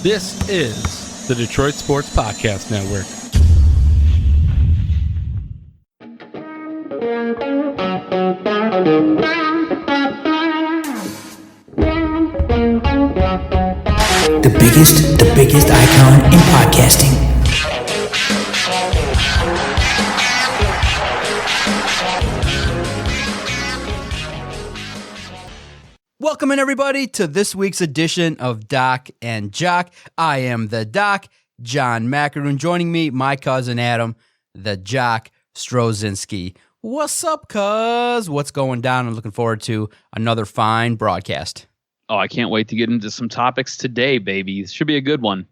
This is the Detroit Sports Podcast Network. The biggest icon in podcasting. Welcome in, everybody, to this week's edition of Doc and Jock. I am the Doc, John Macaroon. Joining me, my cousin Adam, the Jock Strozinski. What's up, cuz? What's going down? I'm looking forward to another fine broadcast. Oh, I can't wait to get into some topics today, baby. This should be a good one.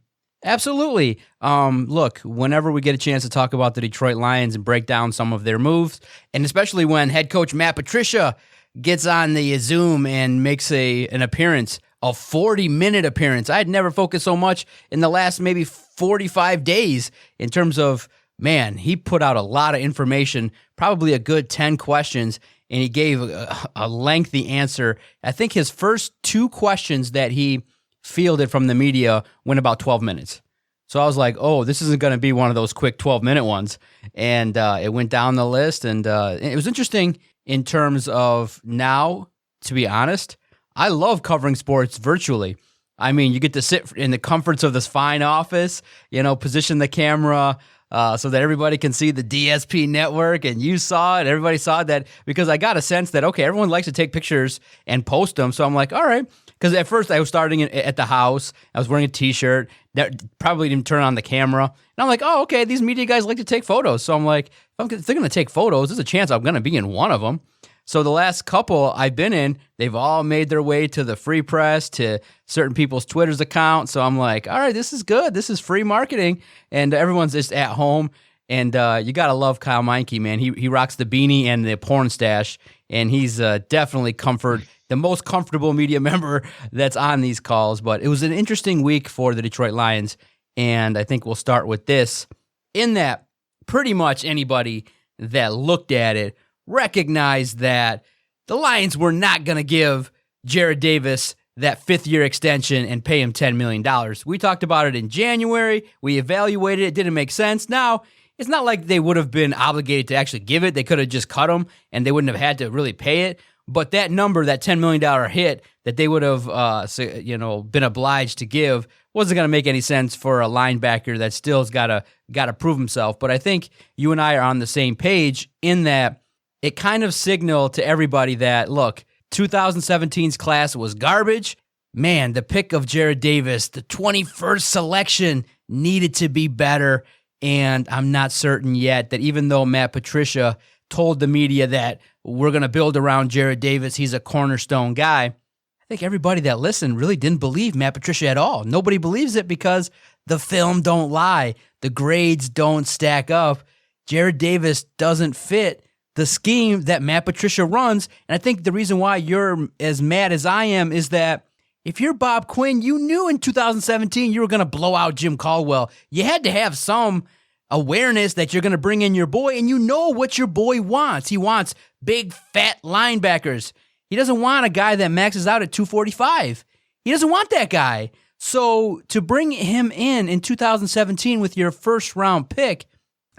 Absolutely. Look, whenever we get a chance to talk about the Detroit Lions and break down some of their moves, and especially when head coach Matt Patricia gets on the Zoom and makes an appearance, a 40-minute appearance. I had never focused so much in the last maybe 45 days in terms of, man, he put out a lot of information, probably a good 10 questions, and he gave a lengthy answer. I think his first two questions that he fielded from the media went about 12 minutes. So I was like, oh, this isn't going to be one of those quick 12-minute ones. And it went down the list, and it was interesting in terms of now, to be honest, I love covering sports virtually. I mean, you get to sit in the comforts of this fine office, position the camera so that everybody can see the DSP network, and you saw it, everybody saw that, because I got a sense that, okay, everyone likes to take pictures and post them, so I'm like, all right, because at first I was starting at the house, I was wearing a t-shirt, that probably didn't turn on the camera, and I'm like, oh, okay, these media guys like to take photos, so I'm like, if they're going to take photos, there's a chance I'm going to be in one of them. So the last couple I've been in, they've all made their way to the Free Press, to certain people's Twitter's account. So I'm like, all right, this is good. This is free marketing. And everyone's just at home. And you got to love Kyle Meinke, man. He rocks the beanie and the porn stash. And he's definitely the most comfortable media member that's on these calls. But it was an interesting week for the Detroit Lions. And I think we'll start with this, in that pretty much anybody that looked at it recognized that the Lions were not going to give Jarrad Davis that fifth-year extension and pay him $10 million. We talked about it in January. We evaluated it. It didn't make sense. Now, it's not like they would have been obligated to actually give it. They could have just cut him, and they wouldn't have had to really pay it. But that number, that $10 million hit that they would have been obliged to give, wasn't going to make any sense for a linebacker that still's got to prove himself. But I think you and I are on the same page in that it kind of signaled to everybody that, look, 2017's class was garbage. Man, the pick of Jarrad Davis, the 21st selection, needed to be better. And I'm not certain yet that even though Matt Patricia told the media that we're going to build around Jarrad Davis, he's a cornerstone guy, I think everybody that listened really didn't believe Matt Patricia at all. Nobody believes it because the film don't lie. The grades don't stack up. Jarrad Davis doesn't fit the scheme that Matt Patricia runs. And I think the reason why you're as mad as I am is that if you're Bob Quinn, you knew in 2017 you were going to blow out Jim Caldwell. You had to have some awareness that you're going to bring in your boy, and you know what your boy wants. He wants big, fat linebackers. He doesn't want a guy that maxes out at 245. He doesn't want that guy. So to bring him in 2017 with your first-round pick,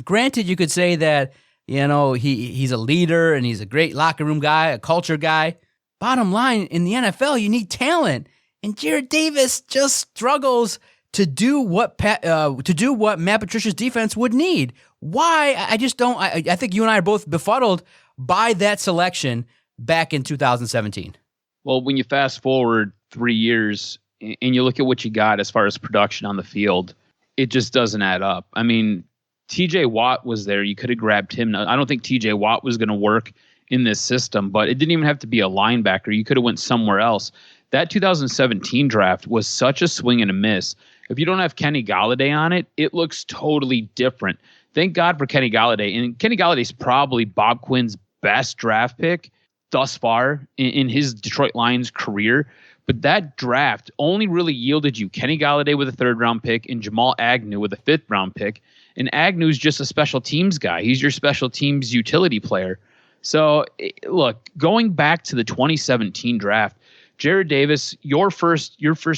granted, you could say that, he's a leader and he's a great locker room guy, a culture guy. Bottom line, in the NFL, you need talent. And Jarrad Davis just struggles to do what Matt Patricia's defense would need. Why? I just don't. I think you and I are both befuddled by that selection back in 2017. Well, when you fast forward 3 years and you look at what you got as far as production on the field, it just doesn't add up. I mean, TJ Watt was there. You could have grabbed him. Now, I don't think TJ Watt was going to work in this system, but it didn't even have to be a linebacker. You could have went somewhere else. That 2017 draft was such a swing and a miss. If you don't have Kenny Golladay on it, it looks totally different. Thank God for Kenny Golladay. And Kenny Galladay's probably Bob Quinn's best draft pick thus far in his Detroit Lions career. But that draft only really yielded you Kenny Golladay with a third-round pick and Jamal Agnew with a fifth-round pick. And Agnew's just a special teams guy. He's your special teams utility player. So, look, going back to the 2017 draft, Jarrad Davis, your first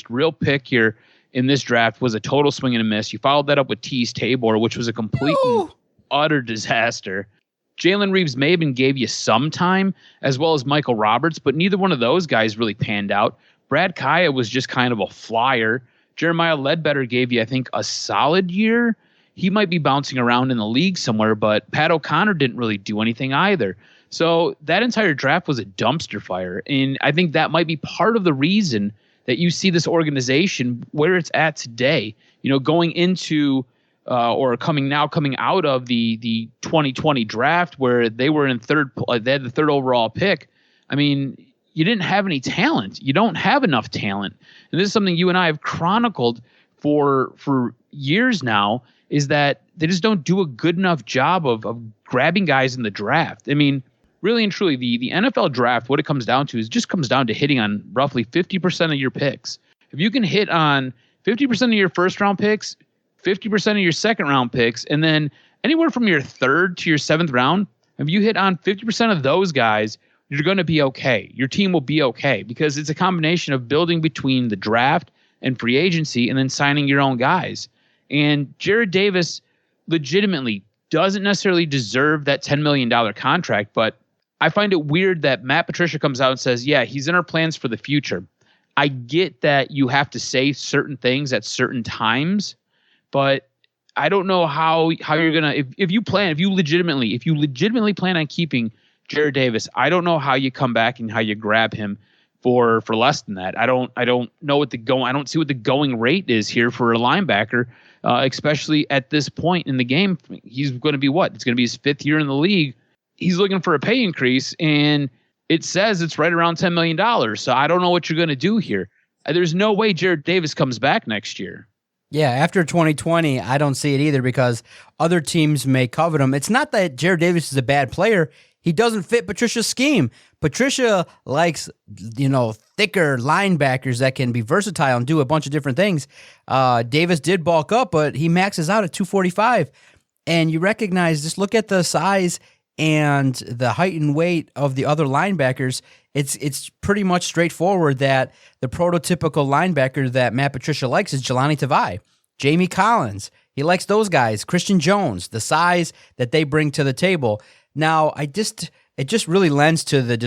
real pick here, in this draft was a total swing and a miss. You followed that up with Tease Tabor, which was a complete and utter disaster. Jalen Reeves Maben gave you some time, as well as Michael Roberts, but neither one of those guys really panned out. Brad Kaya was just kind of a flyer. Jeremiah Ledbetter gave you, I think, a solid year. He might be bouncing around in the league somewhere, but Pat O'Connor didn't really do anything either. So that entire draft was a dumpster fire. And I think that might be part of the reason that you see this organization where it's at today, going into or coming out of the 2020 draft where they were in they had the third overall pick. I mean, you didn't have any talent. You don't have enough talent. And this is something you and I have chronicled for years now, is that they just don't do a good enough job of grabbing guys in the draft. I mean, really and truly, the NFL draft, what it comes down to is just comes down to hitting on roughly 50% of your picks. If you can hit on 50% of your first round picks, 50% of your second round picks, and then anywhere from your third to your seventh round, if you hit on 50% of those guys, you're going to be okay. Your team will be okay because it's a combination of building between the draft and free agency and then signing your own guys. And Jared Davis legitimately doesn't necessarily deserve that $10 million contract, but I find it weird that Matt Patricia comes out and says, yeah, he's in our plans for the future. I get that you have to say certain things at certain times, but I don't know how you're going to, if you legitimately plan on keeping Jared Davis, I don't know how you come back and how you grab him for less than that. I don't know I don't see what the going rate is here for a linebacker, especially at this point in the game. He's going to be it's going to be his fifth year in the league. He's looking for a pay increase, and it says it's right around $10 million. So I don't know what you're going to do here. There's no way Jared Davis comes back next year. Yeah, after 2020, I don't see it either because other teams may covet him. It's not that Jared Davis is a bad player. He doesn't fit Patricia's scheme. Patricia likes, thicker linebackers that can be versatile and do a bunch of different things. Davis did bulk up, but he maxes out at 245. And you recognize, just look at the size and the height and weight of the other linebackers. It's pretty much straightforward that the prototypical linebacker that Matt Patricia likes is Jelani Tavai, Jamie Collins. He likes those guys. Christian Jones, the size that they bring to the table. Now, it just really lends to the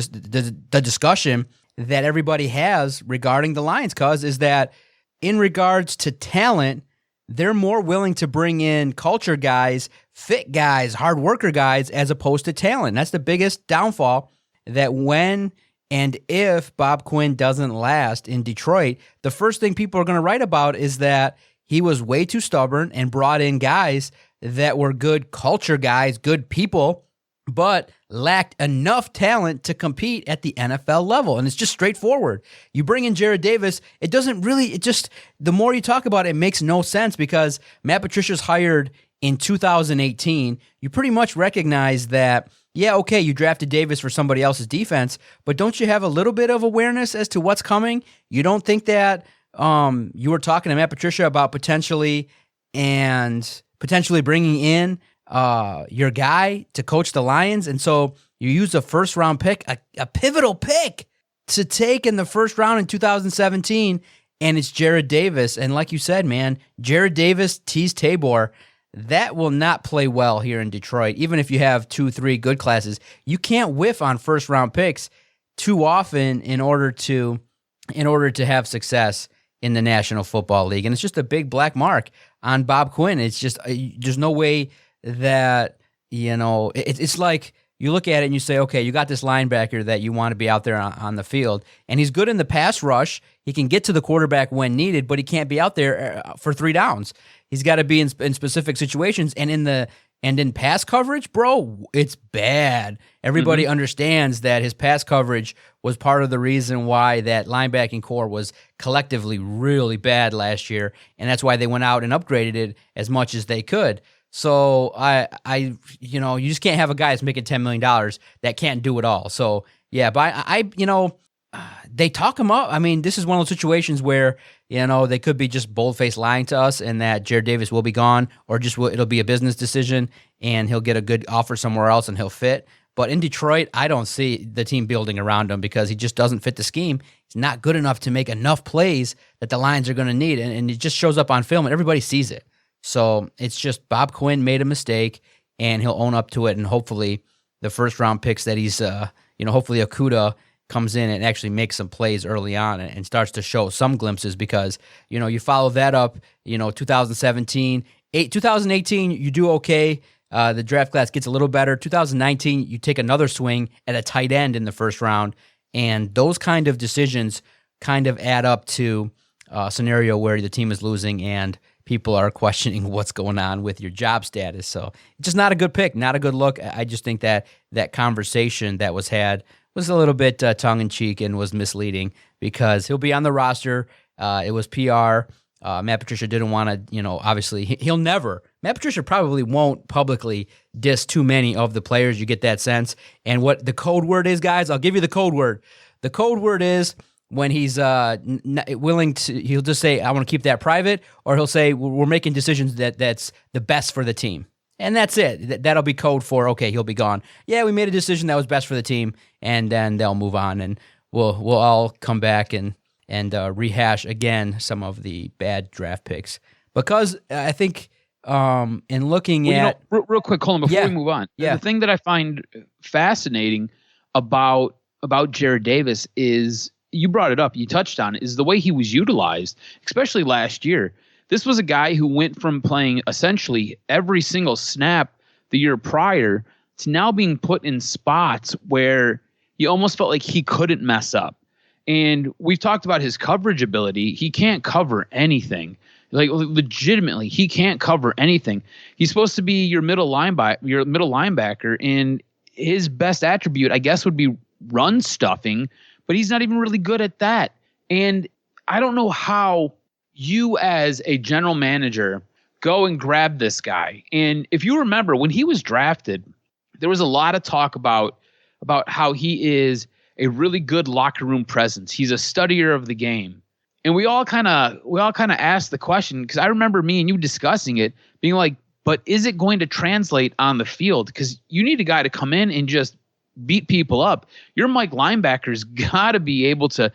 discussion that everybody has regarding the Lions, cause is that in regards to talent, they're more willing to bring in culture guys, fit guys, hard worker guys, as opposed to talent. That's the biggest downfall, that when and if Bob Quinn doesn't last in Detroit, the first thing people are going to write about is that he was way too stubborn and brought in guys that were good culture guys, good people, but lacked enough talent to compete at the NFL level. And it's just straightforward. You bring in Jared Davis, the more you talk about it, it makes no sense because Matt Patricia's hired in 2018. You pretty much recognize that, yeah, okay, you drafted Davis for somebody else's defense, but don't you have a little bit of awareness as to what's coming? You don't think that you were talking to Matt Patricia about potentially bringing in your guy to coach the Lions, and so you use a first-round pick, a pivotal pick to take in the first round in 2017, and it's Jared Davis. And like you said, man, Jared Davis, Tease Tabor, that will not play well here in Detroit. Even if you have 2-3 good classes, you can't whiff on first-round picks too often in order to have success in the National Football League. And it's just a big black mark on Bob Quinn. It's just there's no way that, it's like you look at it and you say, okay, you got this linebacker that you want to be out there on the field, and he's good in the pass rush. He can get to the quarterback when needed, but he can't be out there for 3 downs. He's got to be in specific situations, and in pass coverage, bro, it's bad. Everybody understands that his pass coverage was part of the reason why that linebacking core was collectively really bad last year, and that's why they went out and upgraded it as much as they could. So you just can't have a guy that's making $10 million that can't do it all. So yeah, but they talk him up. I mean, this is one of those situations where, they could be just bold-faced lying to us and that Jared Davis will be gone, or it'll be a business decision and he'll get a good offer somewhere else and he'll fit. But in Detroit, I don't see the team building around him because he just doesn't fit the scheme. He's not good enough to make enough plays that the Lions are going to need, and it just shows up on film, and everybody sees it. So it's just Bob Quinn made a mistake, and he'll own up to it, and hopefully the first-round picks that he's, hopefully Okudah comes in and actually makes some plays early on and starts to show some glimpses because, you follow that up, 2017, 2018, you do okay. The draft class gets a little better. 2019, you take another swing at a tight end in the first round, and those kind of decisions kind of add up to a scenario where the team is losing and people are questioning what's going on with your job status. So just not a good pick, not a good look. I just think that conversation that was had was a little bit tongue-in-cheek and was misleading because he'll be on the roster. It was PR. Matt Patricia didn't want to, obviously, he'll never. Matt Patricia probably won't publicly diss too many of the players. You get that sense. And what the code word is, guys, I'll give you the code word. The code word is when he's willing to, he'll just say, I want to keep that private, or he'll say, we're making decisions that's the best for the team. And that's it. That'll be code for, okay, he'll be gone. Yeah, we made a decision that was best for the team, and then they'll move on, and we'll all come back and rehash again some of the bad draft picks. Because I think in looking at... real quick, Colin, before we move on, the thing that I find fascinating about Jarrad Davis is, you brought it up, you touched on it, is the way he was utilized, especially last year. This was a guy who went from playing essentially every single snap the year prior to now being put in spots where you almost felt like he couldn't mess up. And we've talked about his coverage ability. He can't cover anything. Like, legitimately, he can't cover anything. He's supposed to be your middle linebacker, and his best attribute, I guess, would be run stuffing, but he's not even really good at that. And I don't know how you as a general manager go and grab this guy. And if you remember, when he was drafted, there was a lot of talk about how he is a really good locker room presence. He's a studier of the game. And we all kind of asked the question, because I remember me and you discussing it, being like, but is it going to translate on the field? Because you need a guy to come in and just beat people up. Your Mike linebacker's got to be able to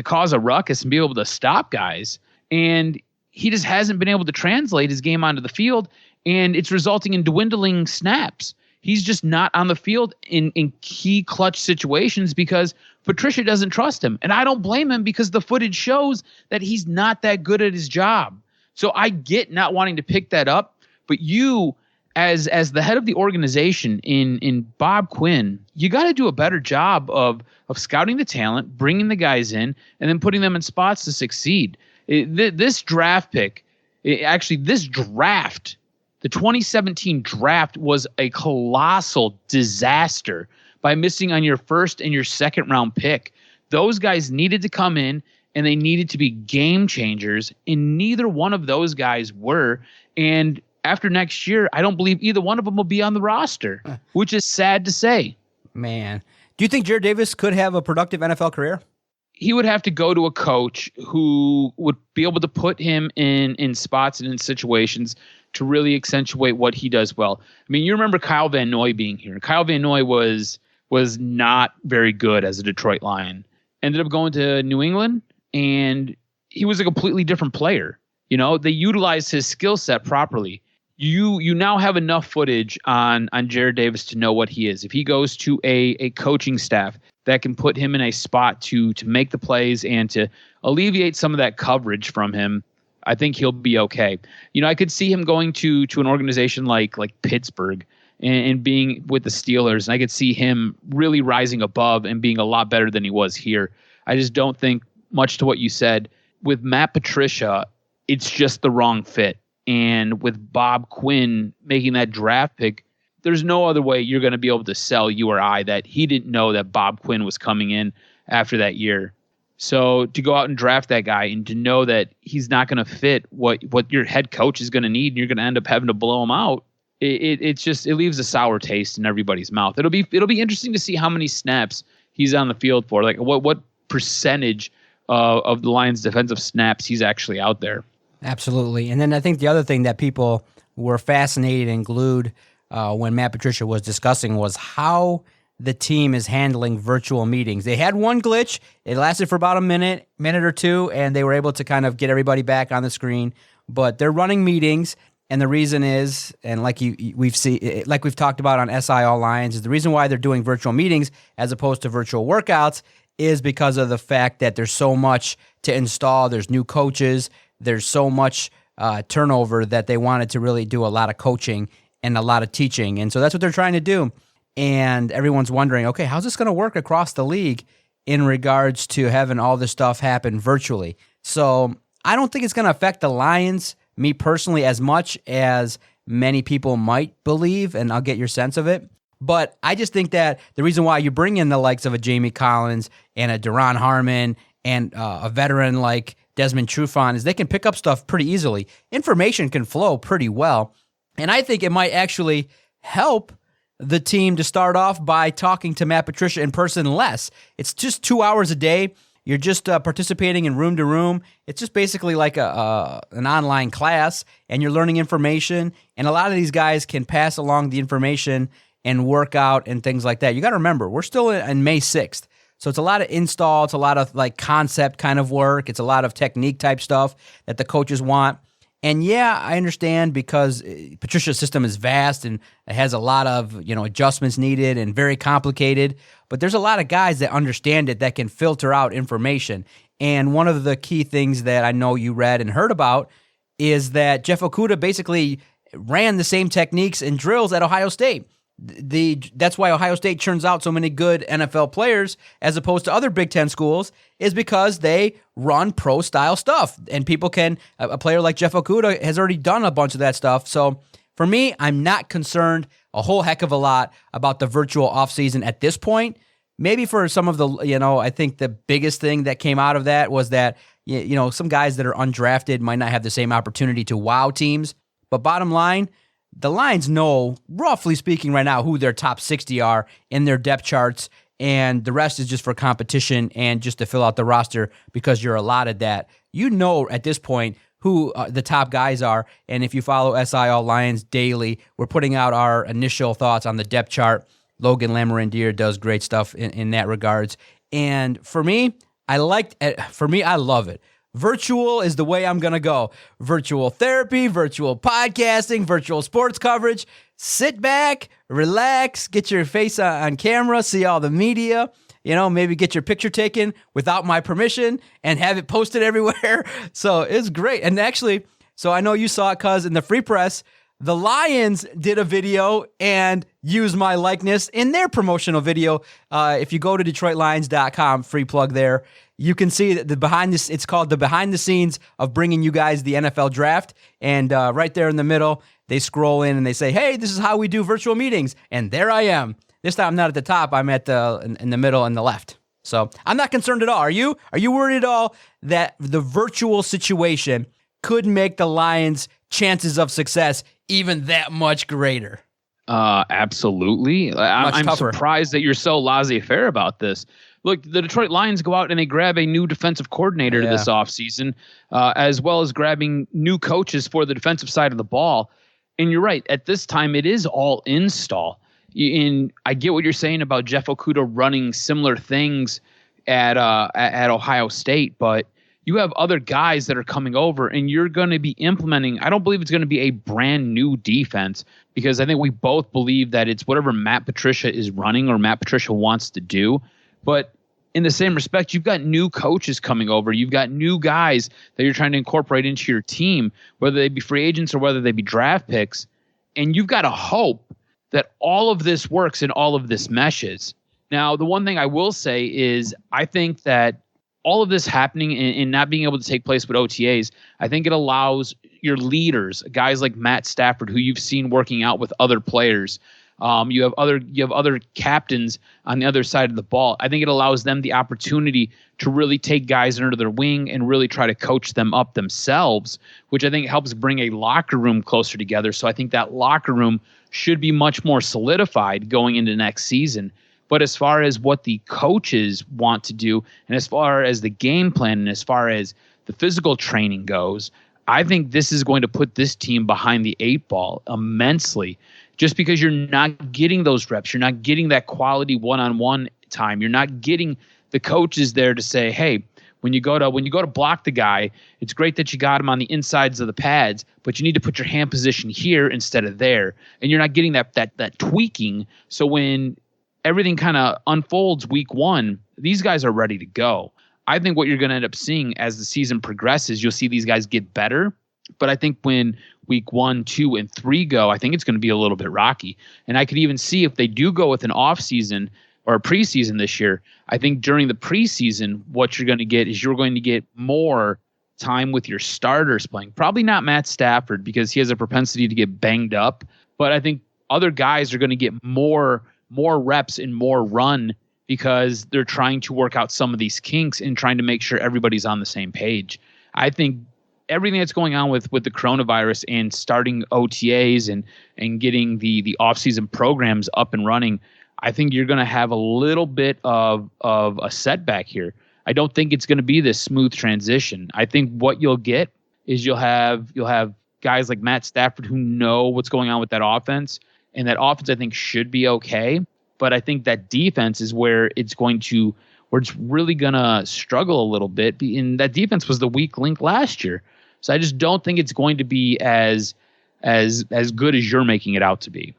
cause a ruckus and be able to stop guys. And he just hasn't been able to translate his game onto the field, and it's resulting in dwindling snaps. He's just not on the field in key clutch situations because Patricia doesn't trust him. And I don't blame him because the footage shows that he's not that good at his job. So I get not wanting to pick that up, but you, as the head of the organization in Bob Quinn, you got to do a better job of scouting the talent, bringing the guys in, and then putting them in spots to succeed. This draft pick, this draft, the 2017 draft was a colossal disaster by missing on your first and your second round pick. Those guys needed to come in and they needed to be game changers, and neither one of those guys were. And after next year, I don't believe either one of them will be on the roster, which is sad to say. Man. Do you think Jarrad Davis could have a productive NFL career? He would have to go to a coach who would be able to put him in spots and in situations to really accentuate what he does well. I mean, you remember Kyle Van Noy being here. Kyle Van Noy was not very good as a Detroit Lion. Ended up going to New England, and he was a completely different player. They utilized his skill set properly. You now have enough footage on Jarrad Davis to know what he is. If he goes to a coaching staff that can put him in a spot to make the plays and to alleviate some of that coverage from him, I think he'll be okay. I could see him going to an organization like Pittsburgh and being with the Steelers, and I could see him really rising above and being a lot better than he was here. I just don't think, much to what you said, with Matt Patricia, it's just the wrong fit. And with Bob Quinn making that draft pick, there's no other way you're going to be able to sell you or I that he didn't know that Bob Quinn was coming in after that year. So to go out and draft that guy and to know that he's not going to fit what your head coach is going to need, and you're going to end up having to blow him out, it leaves a sour taste in everybody's mouth. It'll be interesting to see how many snaps he's on the field for. Like what percentage of the Lions' defensive snaps he's actually out there. Absolutely. And then I think the other thing that people were fascinated and glued when Matt Patricia was discussing was how the team is handling virtual meetings. They had one glitch. It lasted for about a minute or two, and they were able to kind of get everybody back on the screen. But they're running meetings, and the reason is, and like we've talked about on SI All Lions, is the reason why they're doing virtual meetings as opposed to virtual workouts is because of the fact that there's so much to install. There's new coaches. There's so much turnover that they wanted to really do a lot of coaching and a lot of teaching. And so that's what they're trying to do. And everyone's wondering, okay, how's this going to work across the league in regards to having all this stuff happen virtually? So I don't think it's going to affect the Lions, me personally, as much as many people might believe, and I'll get your sense of it. But I just think that the reason why you bring in the likes of a Jamie Collins and a Duron Harmon and a veteran like Desmond Trufant is they can pick up stuff pretty easily. Information can flow pretty well. And I think it might actually help the team to start off by talking to Matt Patricia in person less. It's just 2 hours a day. You're just participating in room to room. It's just basically like an online class, and you're learning information. And a lot of these guys can pass along the information and work out and things like that. You got to remember, we're still in May 6th. So it's a lot of install. It's a lot of like concept kind of work. It's a lot of technique type stuff that the coaches want. And yeah, I understand because Patricia's system is vast and it has a lot of, adjustments needed and very complicated. But there's a lot of guys that understand it that can filter out information. And one of the key things that I know you read and heard about is that Jeff Okudah basically ran the same techniques and drills at Ohio State. That's why Ohio State churns out so many good NFL players as opposed to other Big Ten schools, is because they run pro-style stuff. And people a player like Jeff Okudah has already done a bunch of that stuff. So for me, I'm not concerned a whole heck of a lot about the virtual offseason at this point. Maybe for some of the, I think the biggest thing that came out of that was that, some guys that are undrafted might not have the same opportunity to wow teams. But bottom line, the Lions know, roughly speaking right now, who their top 60 are in their depth charts, and the rest is just for competition and just to fill out the roster because you're allotted that. You know at this point who the top guys are, and if you follow SI All Lions daily, we're putting out our initial thoughts on the depth chart. Logan Lamorandier does great stuff in that regards. And for me, I love it. Virtual is the way I'm going to go. Virtual therapy, virtual podcasting, virtual sports coverage. Sit back, relax, get your face on camera, see all the media, maybe get your picture taken without my permission and have it posted everywhere. So it's great. And actually, so I know you saw it, cuz in the Free Press, the Lions did a video and used my likeness in their promotional video. If you go to DetroitLions.com, free plug there, you can see that it's called the behind the scenes of bringing you guys the NFL draft. And right there in the middle, they scroll in and they say, hey, this is how we do virtual meetings. And there I am. This time I'm not at the top. I'm at in the middle and the left. So I'm not concerned at all. Are you? Are you worried at all that the virtual situation could make the Lions' chances of success even that much greater? Absolutely. I'm surprised that you're so laissez-faire about this. Look, the Detroit Lions go out and they grab a new defensive coordinator this offseason, as well as grabbing new coaches for the defensive side of the ball. And you're right. At this time, it is all install. I get what you're saying about Jeff Okudah running similar things at Ohio State, but you have other guys that are coming over and you're going to be implementing. I don't believe it's going to be a brand new defense, because I think we both believe that it's whatever Matt Patricia is running or Matt Patricia wants to do. But in the same respect, you've got new coaches coming over. You've got new guys that you're trying to incorporate into your team, whether they be free agents or whether they be draft picks. And you've got to hope that all of this works and all of this meshes. Now, the one thing I will say is I think that all of this happening and not being able to take place with OTAs, I think it allows your leaders, guys like Matt Stafford, who you've seen working out with other players. You have other captains on the other side of the ball. I think it allows them the opportunity to really take guys under their wing and really try to coach them up themselves, which I think helps bring a locker room closer together. So I think that locker room should be much more solidified going into next season. But as far as what the coaches want to do, and as far as the game plan, and as far as the physical training goes, I think this is going to put this team behind the eight ball immensely just because you're not getting those reps. You're not getting that quality one-on-one time. You're not getting the coaches there to say, hey, when you go to block the guy, it's great that you got him on the insides of the pads, but you need to put your hand position here instead of there. And you're not getting that tweaking. So when everything kind of unfolds week one, these guys are ready to go. I think what you're going to end up seeing as the season progresses, you'll see these guys get better. But I think when week 1, 2, and 3 go, I think it's going to be a little bit rocky. And I could even see if they do go with an off season or a preseason this year, I think during the preseason, what you're going to get is you're going to get more time with your starters playing. Probably not Matt Stafford because he has a propensity to get banged up. But I think other guys are going to get more reps and more run because they're trying to work out some of these kinks and trying to make sure everybody's on the same page. I think everything that's going on with the coronavirus and starting OTAs and getting the off-season programs up and running, I think you're going to have a little bit of a setback here. I don't think it's going to be this smooth transition. I think what you'll get is you'll have guys like Matt Stafford who know what's going on with that offense, and that offense I think should be okay. But I think that defense is where it's really going to struggle a little bit. And that defense was the weak link last year. So I just don't think it's going to be as good as you're making it out to be.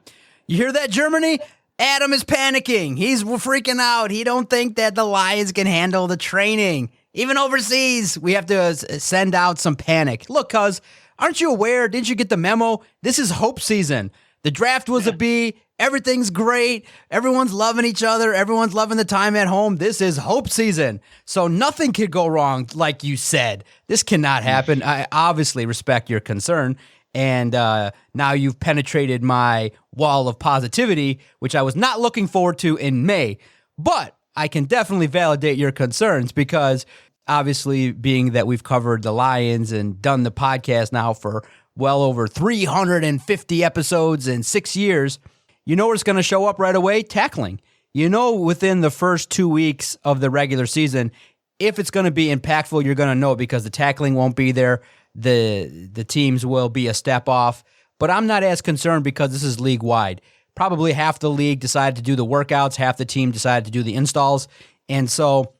You hear that, Germany? Adam is panicking. He's freaking out. He don't think that the Lions can handle the training. Even overseas, we have to send out some panic. Look, cuz, aren't you aware? Didn't you get the memo? This is hope season. The draft was a B. Everything's great. Everyone's loving each other. Everyone's loving the time at home. This is hope season. So nothing could go wrong, like you said. This cannot happen. I obviously respect your concern. And now you've penetrated my wall of positivity, which I was not looking forward to in May. But I can definitely validate your concerns because obviously being that we've covered the Lions and done the podcast now for well over 350 episodes in 6 years, you know what's going to show up right away? Tackling. You know within the first 2 weeks of the regular season, if it's going to be impactful, you're going to know because the tackling won't be there. The teams will be a step off. But I'm not as concerned because this is league-wide. Probably half the league decided to do the workouts, half the team decided to do the installs. And so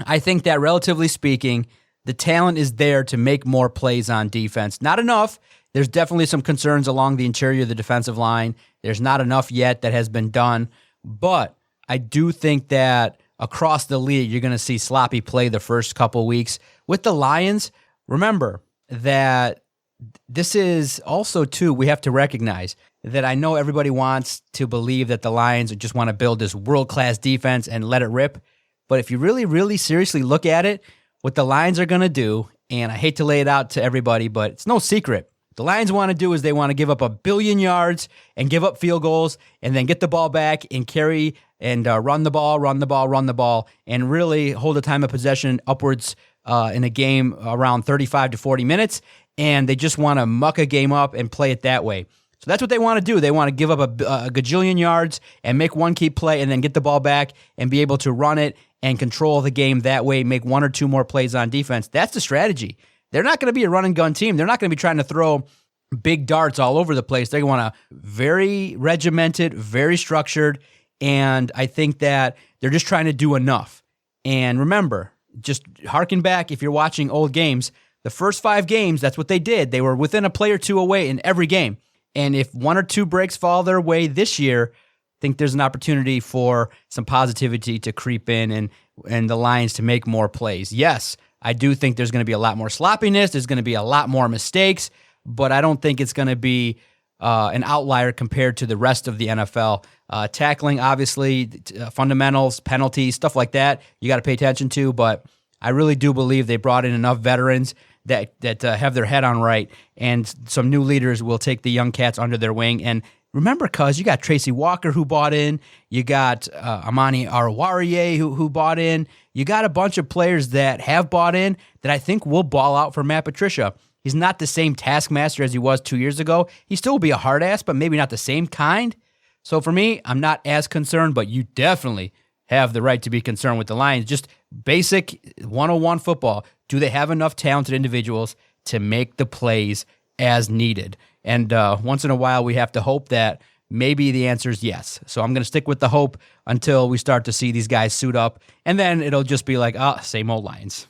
I think that relatively speaking, the talent is there to make more plays on defense. Not enough. There's definitely some concerns along the interior of the defensive line. There's not enough yet that has been done. But I do think that across the league, you're going to see sloppy play the first couple weeks. With the Lions, remember that this is also, too, we have to recognize that I know everybody wants to believe that the Lions just want to build this world-class defense and let it rip. But if you really, really seriously look at it, what the Lions are going to do, and I hate to lay it out to everybody, but it's no secret. The Lions want to do is they want to give up 1 billion yards and give up field goals and then get the ball back and carry and run the ball, and really hold a time of possession upwards in a game around 35 to 40 minutes. And they just want to muck a game up and play it that way. So that's what they want to do. They want to give up a gajillion yards and make one key play and then get the ball back and be able to run it and control the game that way, make 1 or 2 more plays on defense. That's the strategy. They're not going to be a run and gun team. They're not going to be trying to throw big darts all over the place. They want to very regimented, very structured, and I think that they're just trying to do enough. And remember, just harken back if you're watching old games, the first 5 games, that's what they did. They were within a play or 2 away in every game. And if 1 or 2 breaks fall their way this year, I think there's an opportunity for some positivity to creep in and the Lions to make more plays. Yes, I do think there's going to be a lot more sloppiness. There's going to be a lot more mistakes, but I don't think it's going to be an outlier compared to the rest of the NFL. Tackling, obviously, fundamentals, penalties, stuff like that, you got to pay attention to, but I really do believe they brought in enough veterans that have their head on right, and some new leaders will take the young cats under their wing. And remember, cuz you got Tracy Walker who bought in, you got Amani Arawarie who bought in, you got a bunch of players that have bought in that I think will ball out for Matt Patricia. He's not the same taskmaster as he was 2 years ago. He still will be a hard ass, but maybe not the same kind. So for me, I'm not as concerned, but you definitely have the right to be concerned with the Lions. Just basic 101 football. Do they have enough talented individuals to make the plays as needed? And once in a while, we have to hope that Maybe the answer is yes. So I'm going to stick with the hope until we start to see these guys suit up, and then it'll just be like, same old Lions.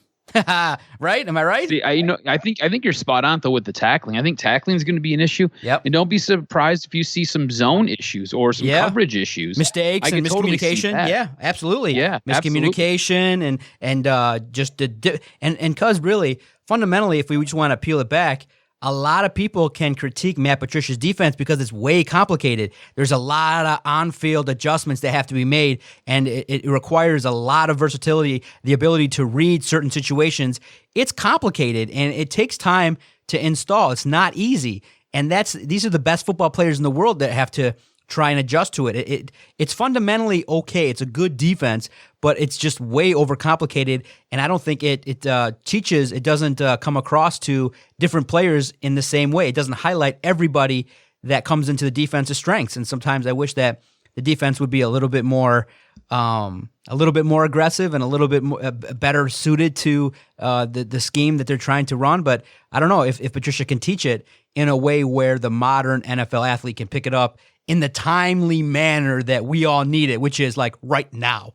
Right? Am I right? See, I think you're spot on though with the tackling. I think tackling is going to be an issue. Yep. And don't be surprised if you see some zone issues or some coverage issues, mistakes and miscommunication. Yeah, absolutely. Yeah, miscommunication and because really fundamentally, if we just want to peel it back, a lot of people can critique Matt Patricia's defense because it's way complicated. There's a lot of on-field adjustments that have to be made, and it requires a lot of versatility, the ability to read certain situations. It's complicated, and it takes time to install. It's not easy, and these are the best football players in the world that have to try and adjust to it. It's fundamentally okay. It's a good defense, but it's just way overcomplicated, and I don't think it doesn't come across to different players in the same way. It doesn't highlight everybody that comes into the defense's strengths, and sometimes I wish that the defense would be a little bit more aggressive and a little bit more, better suited to the scheme that they're trying to run. But I don't know if Patricia can teach it in a way where the modern NFL athlete can pick it up in the timely manner that we all need it, which is like right now.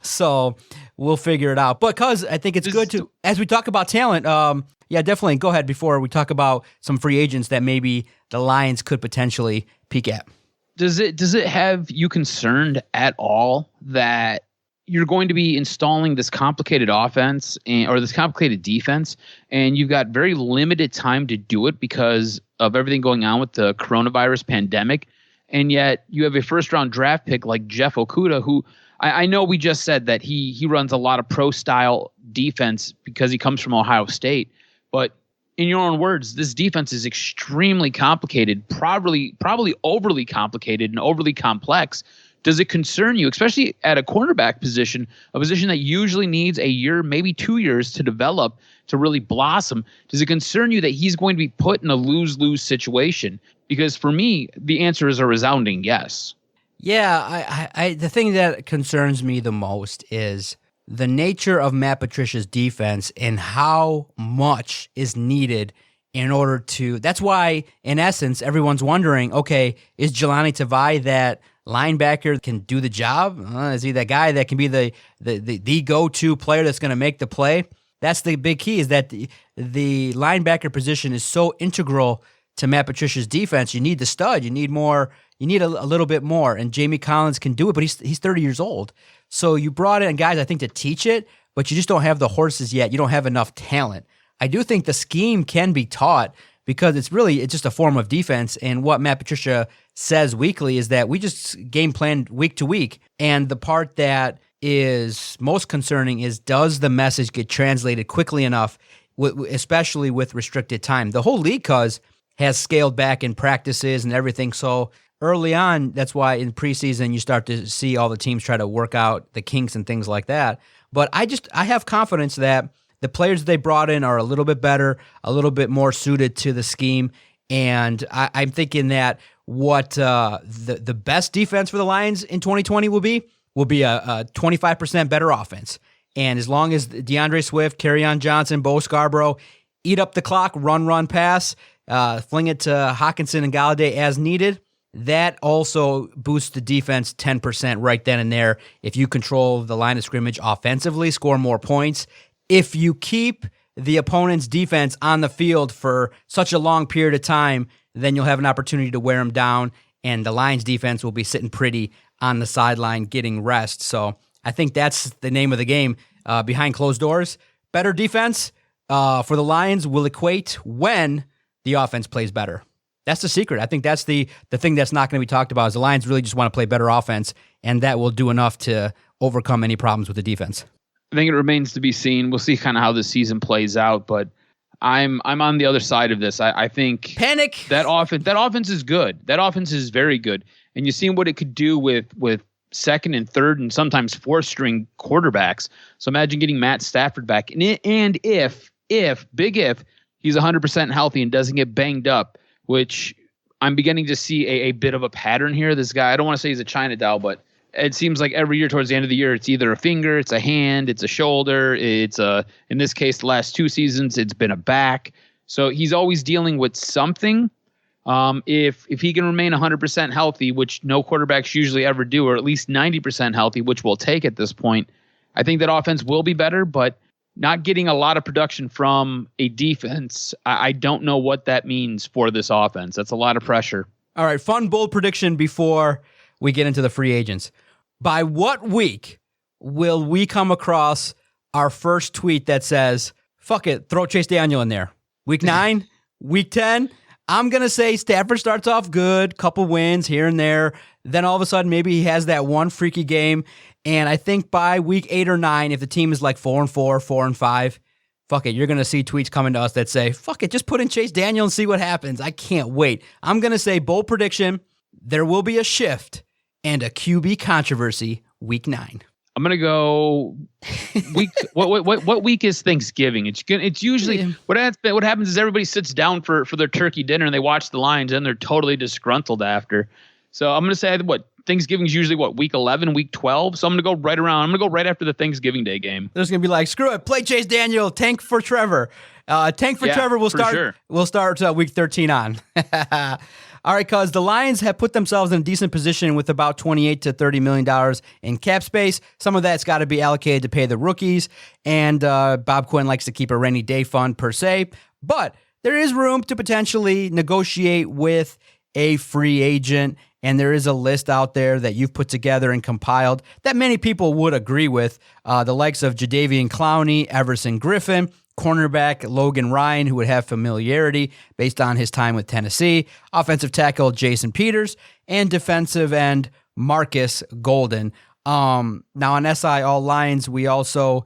So we'll figure it out. But because I think it's good to, as we talk about talent, definitely go ahead before we talk about some free agents that maybe the Lions could potentially peek at. Does it have you concerned at all that you're going to be installing this complicated offense or this complicated defense, and you've got very limited time to do it because of everything going on with the coronavirus pandemic, and yet you have a first-round draft pick like Jeff Okudah, who I know we just said that he runs a lot of pro-style defense because he comes from Ohio State, but in your own words, this defense is extremely complicated, probably overly complicated and overly complex. Does it concern you, especially at a cornerback position, a position that usually needs a year, maybe 2 years to develop, to really blossom? Does it concern you that he's going to be put in a lose-lose situation? Because for me, the answer is a resounding yes. Yeah, I the thing that concerns me the most is the nature of Matt Patricia's defense and how much is needed in order to. That's why, in essence, everyone's wondering, okay, is Jelani Tavai that linebacker can do the job? Is he that guy that can be the go-to player that's going to make the play? That's the big key, is that the linebacker position is so integral to Matt Patricia's defense. You need the stud. You need more. You need a little bit more. And Jamie Collins can do it, but he's 30 years old. So you brought in guys, I think, to teach it, but you just don't have the horses yet. You don't have enough talent. I do think the scheme can be taught because it's just a form of defense. And what Matt Patricia says weekly is that we just game plan week to week. And the part that is most concerning is, does the message get translated quickly enough, especially with restricted time? The whole league has scaled back in practices and everything. So early on, that's why in preseason you start to see all the teams try to work out the kinks and things like that. But I have confidence that the players they brought in are a little bit better, a little bit more suited to the scheme. And I'm thinking that what the best defense for the Lions in 2020 will be a 25% better offense. And as long as DeAndre Swift, Kerryon Johnson, Bo Scarborough eat up the clock, run, pass, fling it to Hawkinson and Galladay as needed, that also boosts the defense 10% right then and there. If you control the line of scrimmage offensively, score more points. If you keep the opponent's defense on the field for such a long period of time, then you'll have an opportunity to wear them down, and the Lions defense will be sitting pretty on the sideline getting rest. So I think that's the name of the game behind closed doors. Better defense for the Lions will equate when the offense plays better. That's the secret. I think that's the thing that's not going to be talked about, is the Lions really just want to play better offense, and that will do enough to overcome any problems with the defense. I think it remains to be seen. We'll see kind of how the season plays out, but I'm on the other side of this. I think panic. That offense is good. That offense is very good, and you've seen what it could do with second and third and sometimes fourth string quarterbacks. So imagine getting Matt Stafford back, and if he's 100% healthy and doesn't get banged up, which I'm beginning to see a bit of a pattern here. This guy, I don't want to say he's a China doll, but it seems like every year towards the end of the year, it's either a finger, it's a hand, it's a shoulder, in this case, the last 2 seasons, it's been a back. So he's always dealing with something. If he can remain 100% healthy, which no quarterbacks usually ever do, or at least 90% healthy, which we'll take at this point, I think that offense will be better, but not getting a lot of production from a defense, I don't know what that means for this offense. That's a lot of pressure. All right, fun, bold prediction before we get into the free agents. By what week will we come across our first tweet that says, fuck it, throw Chase Daniel in there? Week 9? Week 10? I'm going to say Stafford starts off good, couple wins here and there. Then all of a sudden, maybe he has that one freaky game. And I think by week 8 or 9, if the team is like 4-4, 4-5, fuck it, you're going to see tweets coming to us that say, fuck it, just put in Chase Daniel and see what happens. I can't wait. I'm going to say bold prediction, there will be a shift and a QB controversy week 9. I'm gonna go week. What week is Thanksgiving? It's usually what happens is everybody sits down for their turkey dinner and they watch the Lions and they're totally disgruntled after. So I'm gonna say Thanksgiving is usually week 11, week 12. So I'm gonna go right after the Thanksgiving Day game. There's gonna be like, screw it, play Chase Daniel, tank for Trevor. Trevor will start. Sure. We'll start week 13 on. All right, cuz the Lions have put themselves in a decent position with about $28 to $30 million in cap space. Some of that's got to be allocated to pay the rookies, and Bob Quinn likes to keep a rainy day fund per se. But there is room to potentially negotiate with a free agent, and there is a list out there that you've put together and compiled that many people would agree with. The likes of Jadeveon Clowney, Everson Griffin, cornerback Logan Ryan, who would have familiarity based on his time with Tennessee, offensive tackle Jason Peters, and defensive end Marcus Golden. Now on SI All Lines, we also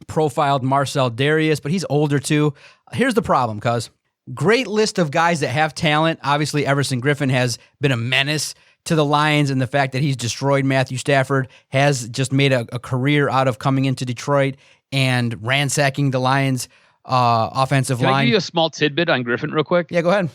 profiled Marcel Darius, but he's older too. Here's the problem, cuz. Great list of guys that have talent. Obviously, Everson Griffin has been a menace to the Lions, and the fact that he's destroyed Matthew Stafford has just made a career out of coming into Detroit and ransacking the Lions' offensive line. Can I give you a small tidbit on Griffin real quick? Yeah, go ahead.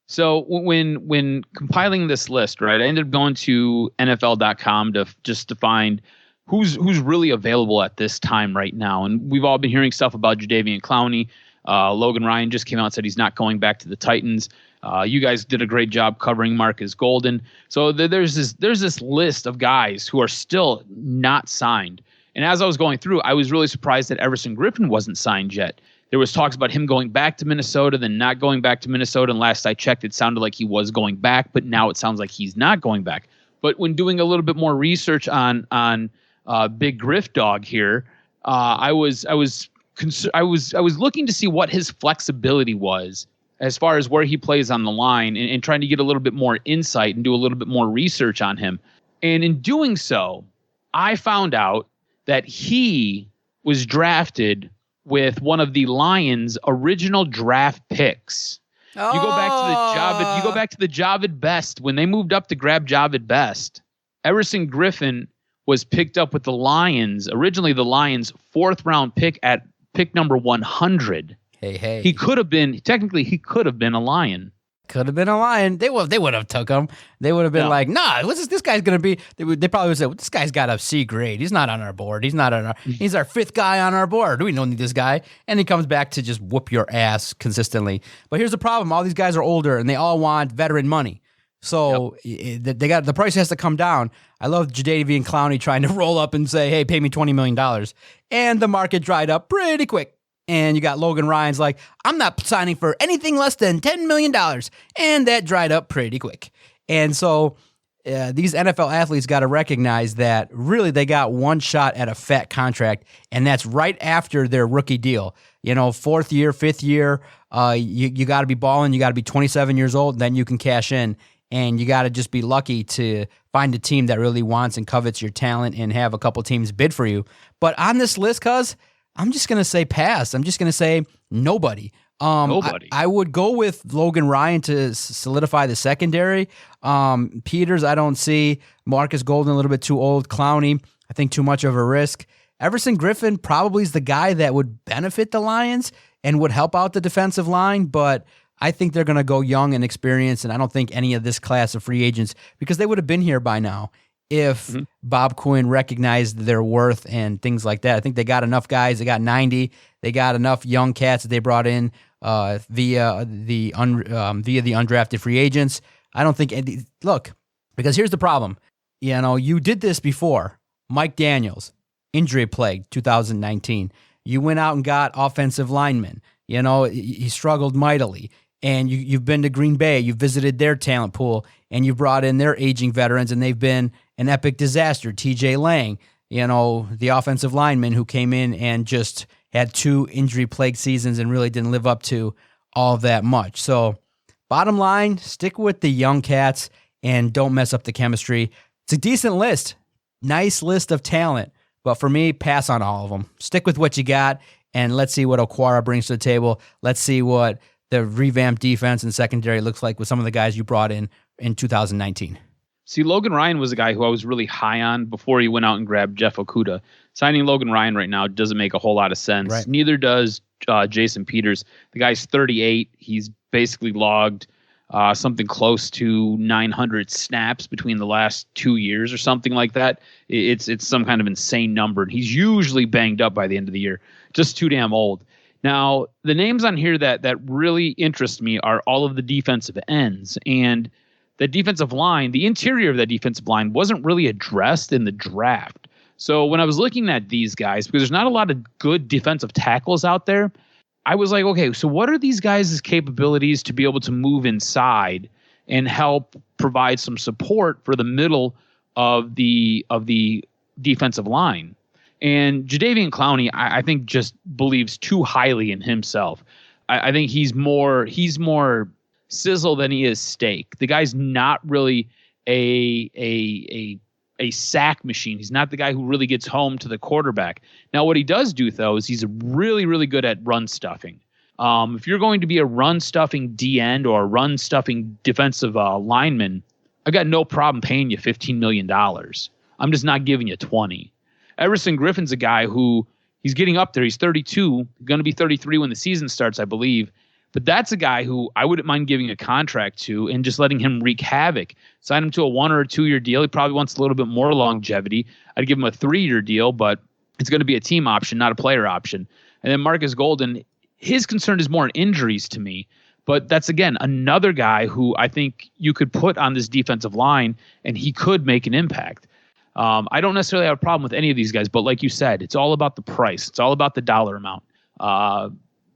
So when compiling this list, right, I ended up going to NFL.com to find who's really available at this time right now. And we've all been hearing stuff about Jadeveon Clowney. Logan Ryan just came out and said he's not going back to the Titans. You guys did a great job covering Marcus Golden. So there's this list of guys who are still not signed. And as I was going through, I was really surprised that Everson Griffin wasn't signed yet. There was talks about him going back to Minnesota, then not going back to Minnesota. And last I checked, it sounded like he was going back, but now it sounds like he's not going back. But when doing a little bit more research on Big Griff Dog here, I was looking to see what his flexibility was as far as where he plays on the line, and trying to get a little bit more insight and do a little bit more research on him. And in doing so, I found out that he was drafted with one of the Lions' original draft picks. Oh. You go back to the Javid Best. When they moved up to grab Javid Best, Everson Griffin was picked up with the Lions, originally the Lions' 4th round pick at pick number 100. Hey. He could have been a Lion. Could have been a Lion. They would have took him. They would have been like, nah, what's this guy's going to be? They probably would say, well, this guy's got a C grade. He's not on our board. He's our 5th guy on our board. We don't need this guy. And he comes back to just whoop your ass consistently. But here's the problem. All these guys are older and they all want veteran money. So the price has to come down. I love Jadeveon Clowney trying to roll up and say, hey, pay me $20 million. And the market dried up pretty quick. And you got Logan Ryan's like, I'm not signing for anything less than $10 million. And that dried up pretty quick. And so these NFL athletes got to recognize that really they got one shot at a fat contract, and that's right after their rookie deal. 4th year, 5th year, you got to be balling. You got to be 27 years old, then you can cash in. And you got to just be lucky to find a team that really wants and covets your talent and have a couple teams bid for you. But on this list, cuz, I'm just going to say pass. I'm just going to say nobody. Nobody. I would go with Logan Ryan to solidify the secondary. Peters, I don't see. Marcus Golden, a little bit too old. Clowney, I think too much of a risk. Everson Griffin probably is the guy that would benefit the Lions and would help out the defensive line, but I think they're going to go young and experienced, and I don't think any of this class of free agents, because they would have been here by now if Bob Quinn recognized their worth and things like that. I think they got enough guys. They got 90. They got enough young cats that they brought in via the undrafted free agents. I don't think. Look, because here's the problem. You did this before. Mike Daniels, injury plagued, 2019. You went out and got offensive linemen. He struggled mightily. And you've been to Green Bay. You've visited their talent pool, and you brought in their aging veterans, and they've been an epic disaster. TJ Lang, the offensive lineman who came in and just had 2 injury-plagued seasons and really didn't live up to all that much. So, bottom line, stick with the young cats and don't mess up the chemistry. It's a decent list. Nice list of talent. But for me, pass on all of them. Stick with what you got, and let's see what Okwara brings to the table. Let's see what the revamped defense and secondary looks like with some of the guys you brought in 2019. See, Logan Ryan was a guy who I was really high on before he went out and grabbed Jeff Okudah. Signing Logan Ryan right now doesn't make a whole lot of sense. Right. Neither does Jason Peters. The guy's 38. He's basically logged something close to 900 snaps between the last 2 years or something like that. It's some kind of insane number. And he's usually banged up by the end of the year. Just too damn old. Now, the names on here that really interest me are all of the defensive ends. And the defensive line, the interior of that defensive line wasn't really addressed in the draft. So when I was looking at these guys, because there's not a lot of good defensive tackles out there, I was like, okay, so what are these guys' capabilities to be able to move inside and help provide some support for the middle of the defensive line? And Jadeveon Clowney, I think, just believes too highly in himself. I think he's more sizzle than he is steak. The guy's not really a sack machine. He's not the guy who really gets home to the quarterback. Now, what he does do, though, is he's really, really good at run stuffing. If you're going to be a run stuffing D end or a run stuffing defensive lineman, I got no problem paying you $15 million. I'm just not giving you 20. Everson Griffin's a guy who he's getting up there. He's 32, going to be 33 when the season starts, I believe. But that's a guy who I wouldn't mind giving a contract to and just letting him wreak havoc. Sign him to a 1 or a 2 year deal. He probably wants a little bit more longevity. I'd give him a 3-year deal, but it's going to be a team option, not a player option. And then Marcus Golden, his concern is more in injuries to me. But that's, again, another guy who I think you could put on this defensive line, and he could make an impact. I don't necessarily have a problem with any of these guys, but like you said, it's all about the price. It's all about the dollar amount.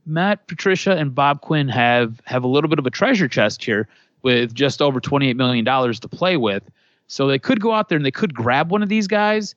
Matt Patricia and Bob Quinn have a little bit of a treasure chest here with just over $28 million to play with. So they could go out there and they could grab one of these guys.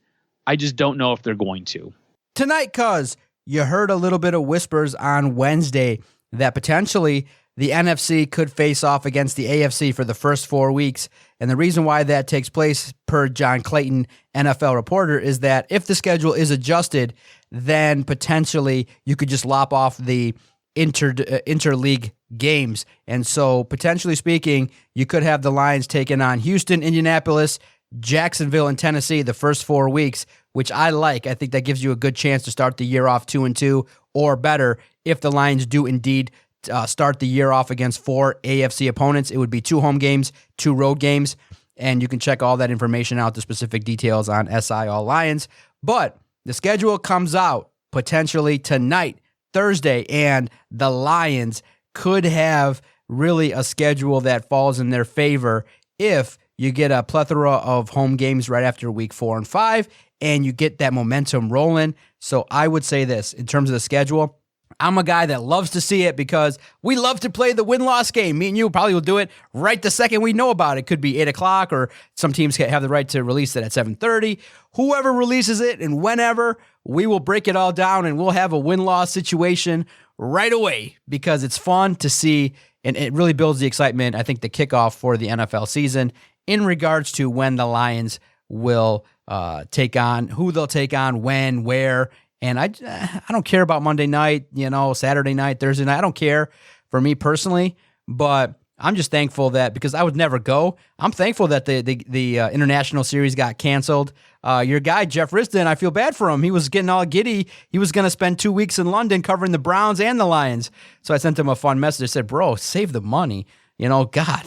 I just don't know if they're going to. Tonight, cuz you heard a little bit of whispers on Wednesday that potentially the NFC could face off against the AFC for the first 4 weeks. And the reason why that takes place, per John Clayton, NFL reporter, is that if the schedule is adjusted, then potentially you could just lop off the interleague games. And so, potentially speaking, you could have the Lions taking on Houston, Indianapolis, Jacksonville, and Tennessee the first 4 weeks, which I like. I think that gives you a good chance to start the year off 2-2 or better if the Lions do indeed start the year off against 4 AFC opponents. It would be 2 home games, 2 road games, and you can check all that information out, the specific details on SI All Lions. But the schedule comes out potentially tonight, Thursday, and the Lions could have really a schedule that falls in their favor if you get a plethora of home games right after week 4 and 5, and you get that momentum rolling. So I would say this, in terms of the schedule, I'm a guy that loves to see it because we love to play the win-loss game. Me and you probably will do it right the second we know about it. Could be 8 o'clock, or some teams have the right to release it at 7:30. Whoever releases it and whenever, we will break it all down and we'll have a win-loss situation right away because it's fun to see, and it really builds the excitement, I think, the kickoff for the NFL season in regards to when the Lions will take on, who they'll take on, when, where. And I don't care about Monday night, Saturday night, Thursday night. I don't care for me personally, but I'm just thankful that, because I would never go, I'm thankful that the international series got canceled. Your guy, Jeff Risdon, I feel bad for him. He was getting all giddy. He was going to spend 2 weeks in London covering the Browns and the Lions. So I sent him a fun message. I said, bro, save the money. God,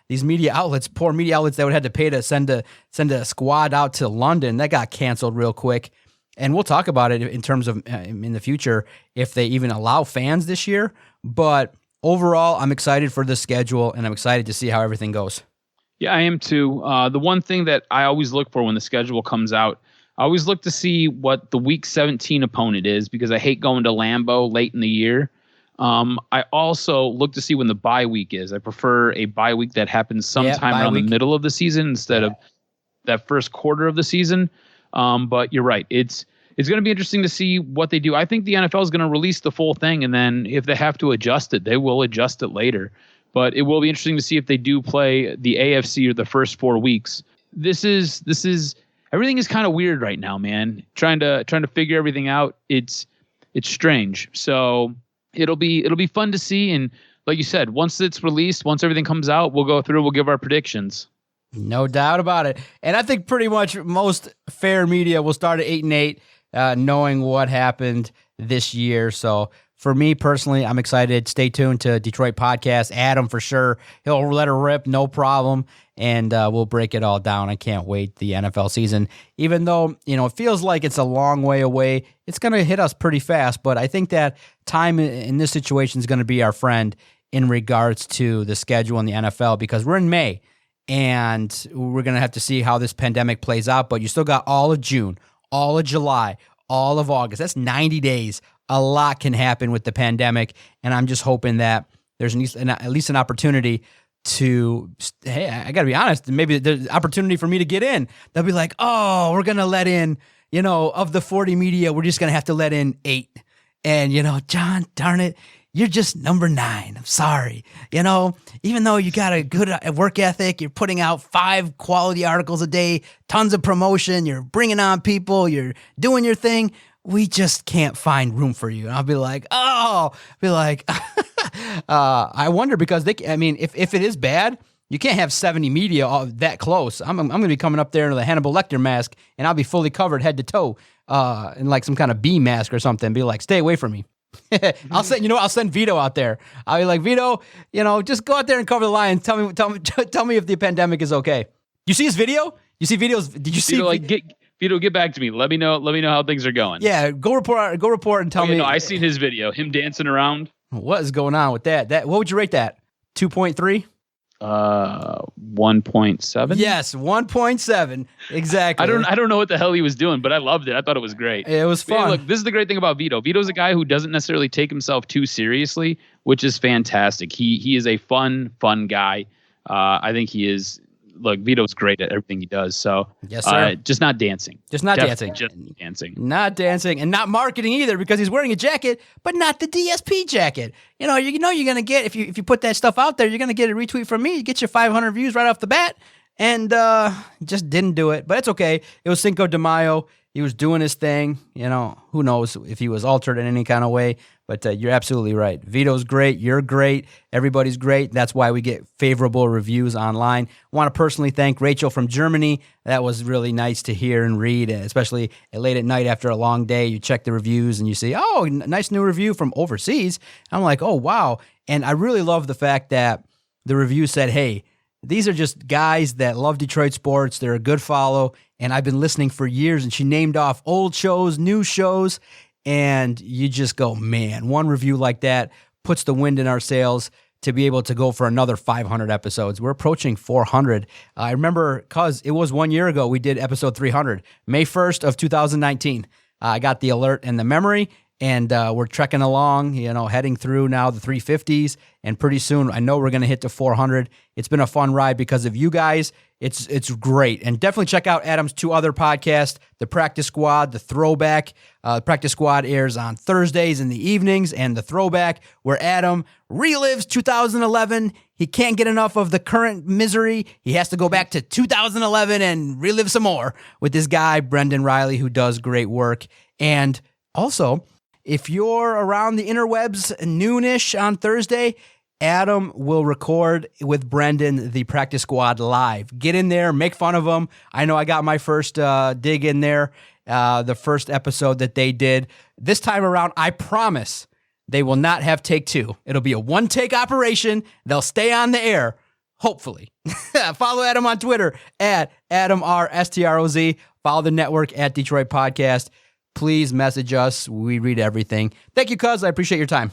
these media outlets, poor media outlets that would have to pay to send a squad out to London, that got canceled real quick. and we'll talk about it in terms of in the future if they even allow fans this year. But overall, I'm excited for the schedule, and I'm excited to see how everything goes. Yeah, I am too. The one thing that I always look for when the schedule comes out, I always look to see what the Week 17 opponent is, because I hate going to Lambeau late in the year. I also look to see when the bye week is. I prefer a bye week that happens sometime around the middle of the season instead of that first quarter of the season. But you're right. It's going to be interesting to see what they do. I think the NFL is going to release the full thing, and then if they have to adjust it, they will adjust it later. But it will be interesting to see if they do play the AFC or the first 4 weeks. This is everything is kind of weird right now, man. Trying to figure everything out. It's strange. So it'll be fun to see. And like you said, once it's released, once everything comes out, we'll go through. We'll give our predictions. No doubt about it. And I think pretty much most fair media will start at 8-8, knowing what happened this year. So for me personally, I'm excited. Stay tuned to Detroit Podcast. Adam, for sure, he'll let her rip, no problem. And we'll break it all down. I can't wait the NFL season. Even though, it feels like it's a long way away, it's going to hit us pretty fast. But I think that time in this situation is going to be our friend in regards to the schedule in the NFL, because we're in May. And we're going to have to see how this pandemic plays out. But you still got all of June, all of July, all of August. That's 90 days. A lot can happen with the pandemic. And I'm just hoping that there's at least an opportunity to, hey, I got to be honest, maybe there's an opportunity for me to get in. They'll be like, oh, we're going to let in, of the 40 media, we're just going to have to let in 8. And, John, darn it, you're just number 9. I'm sorry. Even though you got a good work ethic, you're putting out 5 quality articles a day, tons of promotion, you're bringing on people, you're doing your thing. We just can't find room for you. And I'll be like, I wonder, because if it is bad, you can't have 70 media that close. I'm going to be coming up there in the Hannibal Lecter mask, and I'll be fully covered head to toe in like some kind of bee mask or something. Be like, stay away from me. I'll send Vito out there. I'll be like, Vito, just go out there and cover the line. Tell me if the pandemic is okay. You see his video? You see videos? Did you see? Vito, get back to me. Let me know how things are going. Yeah, go report and tell me. No, I seen his video. Him dancing around. What is going on with that? What would you rate that? 2.3? 1.7. Yes, 1.7. Exactly. I don't know what the hell he was doing, but I loved it. I thought it was great. It was fun. Yeah, look, this is the great thing about Vito. Vito's a guy who doesn't necessarily take himself too seriously, which is fantastic. He is a fun guy. I think he is. Look, Vito's great at everything he does. So, yes, sir. Just not dancing. Just not dancing. Just dancing. Not dancing, and not marketing either, because he's wearing a jacket, but not the DSP jacket. You're gonna get, if you put that stuff out there, you're gonna get a retweet from me. You get your 500 views right off the bat, and just didn't do it. But it's okay. It was Cinco de Mayo. He was doing his thing. Who knows if he was altered in any kind of way. But you're absolutely right. Vito's great. You're great. Everybody's great. That's why we get favorable reviews online. I want to personally thank Rachel from Germany. That was really nice to hear and read, especially late at night after a long day. You check the reviews and you see, oh, nice new review from overseas. I'm like, oh, wow. And I really love the fact that the review said, hey, these are just guys that love Detroit sports. They're a good follow, and I've been listening for years. And she named off old shows, new shows, and you just go, man, one review like that puts the wind in our sails to be able to go for another 500 episodes. We're approaching 400. I remember, because it was 1 year ago, we did episode 300, May 1st of 2019. I got the alert in the memory, and we're trekking along, heading through now the 350s, and pretty soon I know we're going to hit to 400. It's been a fun ride because of you guys. It's great. And definitely check out Adam's 2 other podcasts, The Practice Squad, The Throwback. Practice Squad airs on Thursdays in the evenings, and The Throwback, where Adam relives 2011. He can't get enough of the current misery. He has to go back to 2011 and relive some more with this guy, Brendan Riley, who does great work. And also, if you're around the interwebs noonish on Thursday, Adam will record with Brendan the Practice Squad live. Get in there, make fun of them. I know I got my first dig in there, the first episode that they did. This time around, I promise they will not have take 2. It'll be a 1-take operation. They'll stay on the air, hopefully. Follow Adam on Twitter at AdamRSTROZ. Follow the network at Detroit Podcast. please message us. We read everything. Thank you, cuz. I appreciate your time.